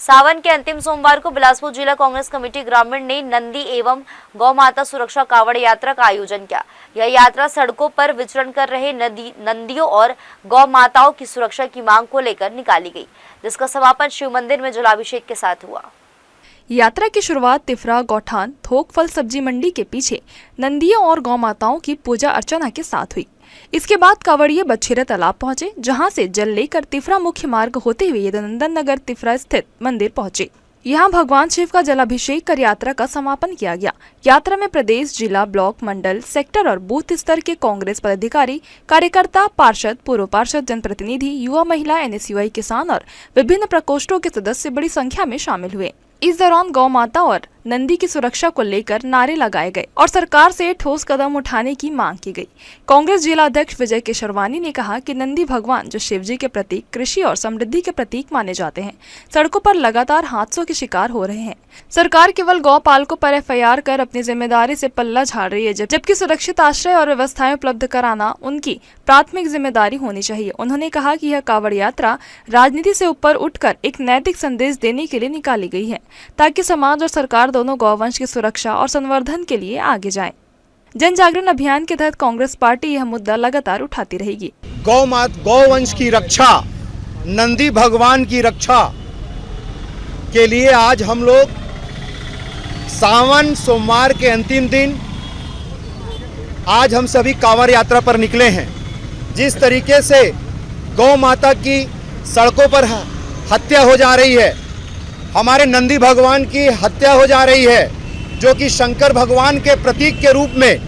सावन के अंतिम सोमवार को बिलासपुर जिला कांग्रेस कमेटी ग्रामीण ने नंदी एवं गौ माता सुरक्षा कावड़ यात्रा का आयोजन किया। यह यात्रा सड़कों पर विचरण कर रहे नंदियों और गौ माताओं की सुरक्षा की मांग को लेकर निकाली गई, जिसका समापन शिव मंदिर में जलाभिषेक के साथ हुआ। यात्रा की शुरुआत तिफरा गौठान थोक फल सब्जी मंडी के पीछे नंदियों और गौ माताओं की पूजा अर्चना के साथ हुई। इसके बाद कांवड़िये बछेरा तालाब पहुंचे, जहां से जल लेकर तिफरा मुख्य मार्ग होते हुए यदुनंदन नगर तिफरा स्थित मंदिर पहुंचे। यहां भगवान शिव का जलाभिषेक कर यात्रा का समापन किया गया। यात्रा में प्रदेश, जिला, ब्लॉक, मंडल, सेक्टर और बूथ स्तर के कांग्रेस पदाधिकारी, कार्यकर्ता, पार्षद, पूर्व पार्षद, जनप्रतिनिधि, युवा, महिला, NSUI, किसान और विभिन्न प्रकोष्ठों के सदस्य बड़ी संख्या में शामिल हुए। इस दौरान गौ माता और नंदी की सुरक्षा को लेकर नारे लगाए गए और सरकार से ठोस कदम उठाने की मांग की गई। कांग्रेस जिला अध्यक्ष विजय केशरवानी ने कहा कि नंदी भगवान जो शिवजी के प्रतीक, कृषि और समृद्धि के प्रतीक माने जाते हैं, सड़कों पर लगातार हादसों के शिकार हो रहे हैं। सरकार केवल गौ पालकों पर FIR कर अपनी जिम्मेदारी से पल्ला झाड़ रही है, जबकि सुरक्षित आश्रय और व्यवस्थाएं उपलब्ध कराना उनकी प्राथमिक जिम्मेदारी होनी चाहिए। उन्होंने कहा कि यह कांवड़ यात्रा राजनीति से ऊपर उठकर एक नैतिक संदेश देने के लिए निकाली गई है, ताकि समाज और सरकार दोनों गौवंश की सुरक्षा और संवर्धन के लिए आगे जाएं। जन जागरण अभियान के तहत कांग्रेस पार्टी यह मुद्दा लगातार उठाती रहेगी। गौवंश की रक्षा, नंदी भगवान की रक्षा के लिए आज हम लोग सावन सोमवार के अंतिम दिन आज हम सभी कांवड़ यात्रा पर निकले हैं। जिस तरीके से गौ माता की सड़कों पर हत्या हो जा रही है, हमारे नंदी भगवान की हत्या हो जा रही है, जो कि शंकर भगवान के प्रतीक के रूप में,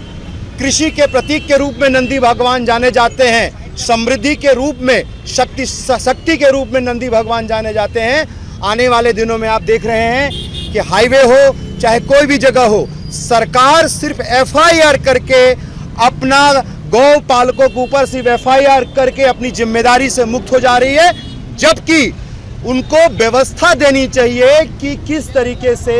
कृषि के प्रतीक के रूप में नंदी भगवान जाने जाते हैं, समृद्धि के रूप में, शक्ति के रूप में नंदी भगवान जाने जाते हैं। आने वाले दिनों में आप देख रहे हैं कि हाईवे हो चाहे कोई भी जगह हो, सरकार सिर्फ FIR करके अपना गौ पालकों के ऊपर सिर्फ FIR करके अपनी जिम्मेदारी से मुक्त हो जा रही है, जबकि उनको व्यवस्था देनी चाहिए कि किस तरीके से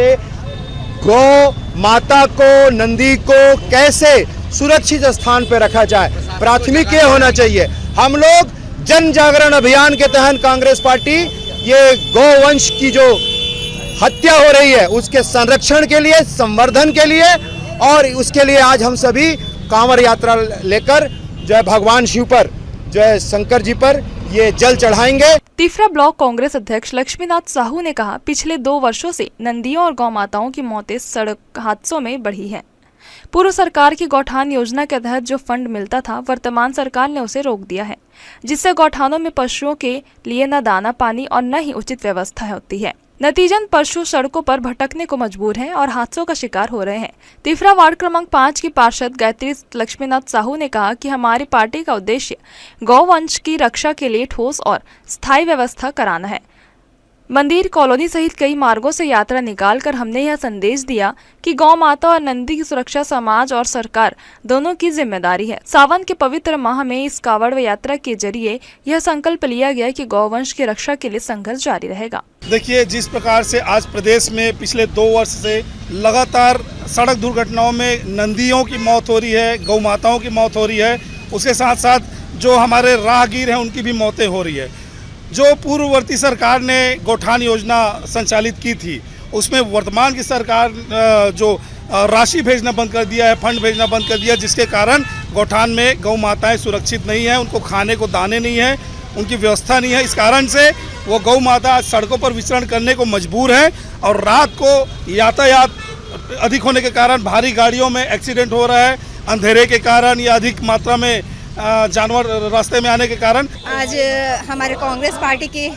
गौ माता को, नंदी को कैसे सुरक्षित स्थान पर रखा जाए। प्राथमिक ये होना चाहिए। हम लोग जन जागरण अभियान के तहत कांग्रेस पार्टी ये गौवंश की जो हत्या हो रही है उसके संरक्षण के लिए, संवर्धन के लिए और उसके लिए आज हम सभी कांवड़ यात्रा लेकर जो है भगवान शिव पर, जो है शंकर जी पर ये जल चढ़ाएंगे। तिफरा ब्लॉक कांग्रेस अध्यक्ष लक्ष्मीनाथ साहू ने कहा, पिछले 2 वर्षों से नंदियों और गौ माताओं की मौतें सड़क हादसों में बढ़ी हैं। पूर्व सरकार की गौठान योजना के तहत जो फंड मिलता था, वर्तमान सरकार ने उसे रोक दिया है, जिससे गौठानों में पशुओं के लिए न दाना पानी और न ही उचित व्यवस्था होती है। नतीजन पशु सड़कों पर भटकने को मजबूर हैं और हादसों का शिकार हो रहे हैं। तिफरा वार्ड क्रमांक 5 की पार्षद गायत्री लक्ष्मीनाथ साहू ने कहा कि हमारी पार्टी का उद्देश्य गौवंश की रक्षा के लिए ठोस और स्थायी व्यवस्था कराना है। मंदिर कॉलोनी सहित कई मार्गों से यात्रा निकालकर हमने यह संदेश दिया कि गौ माता और नंदी की सुरक्षा समाज और सरकार दोनों की जिम्मेदारी है। सावन के पवित्र माह में इस कांवड़ यात्रा के जरिए यह संकल्प लिया गया कि गौवंश की रक्षा के लिए संघर्ष जारी रहेगा। देखिए, जिस प्रकार से आज प्रदेश में पिछले 2 वर्ष से लगातार सड़क दुर्घटनाओं में नंदियों की मौत हो रही है, गौ माताओं की मौत हो रही है, उसके साथ साथ जो हमारे राहगीर हैं उनकी भी मौतें हो रही है। जो पूर्ववर्ती सरकार ने गौठान योजना संचालित की थी, उसमें वर्तमान की सरकार जो राशि भेजना बंद कर दिया है, फंड भेजना बंद कर दिया, जिसके कारण गौठान में गौ माताएँ सुरक्षित नहीं हैं, उनको खाने को दाने नहीं हैं, उनकी व्यवस्था नहीं है। इस कारण से वो गौ माता आज सड़कों पर विचरण करने को मजबूर है और रात को यातायात अधिक होने के कारण भारी गाड़ियों में एक्सीडेंट हो रहा है, अंधेरे के कारण या अधिक मात्रा में जानवर रास्ते में आने के कारण। आज हमारे कांग्रेस पार्टी की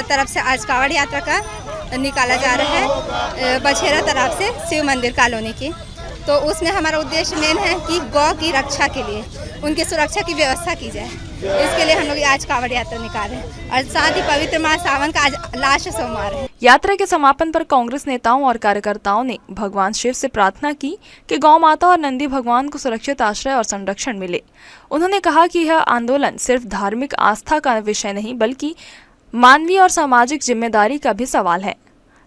तरफ से आज कांवड़ यात्रा का निकाला जा रहा है बछेरा तालाब से शिव मंदिर कॉलोनी की। तो उसमें हमारा उद्देश्य मेन है कि गौ की रक्षा के लिए उनकी सुरक्षा की व्यवस्था की जाए। इसके लिए हम लोग आज कांवड़ यात्रा निकाले हैं और साथ ही पवित्र माह सावन का आज लास्ट सोमवार है। यात्रा के समापन पर कांग्रेस नेताओं और कार्यकर्ताओं ने भगवान शिव से प्रार्थना की कि गौ माता और नंदी भगवान को सुरक्षित आश्रय और संरक्षण मिले। उन्होंने कहा कि यह आंदोलन सिर्फ धार्मिक आस्था का विषय नहीं, बल्कि मानवीय और सामाजिक जिम्मेदारी का भी सवाल है।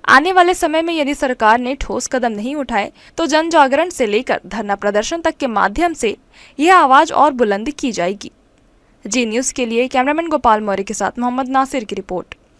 आने वाले समय में यदि सरकार ने ठोस कदम नहीं उठाए तो जन जागरण से लेकर धरना प्रदर्शन तक के माध्यम से यह आवाज और बुलंद की जाएगी। जी न्यूज़ के लिए कैमरामैन गोपाल मौर्य के साथ मोहम्मद नासिर की रिपोर्ट।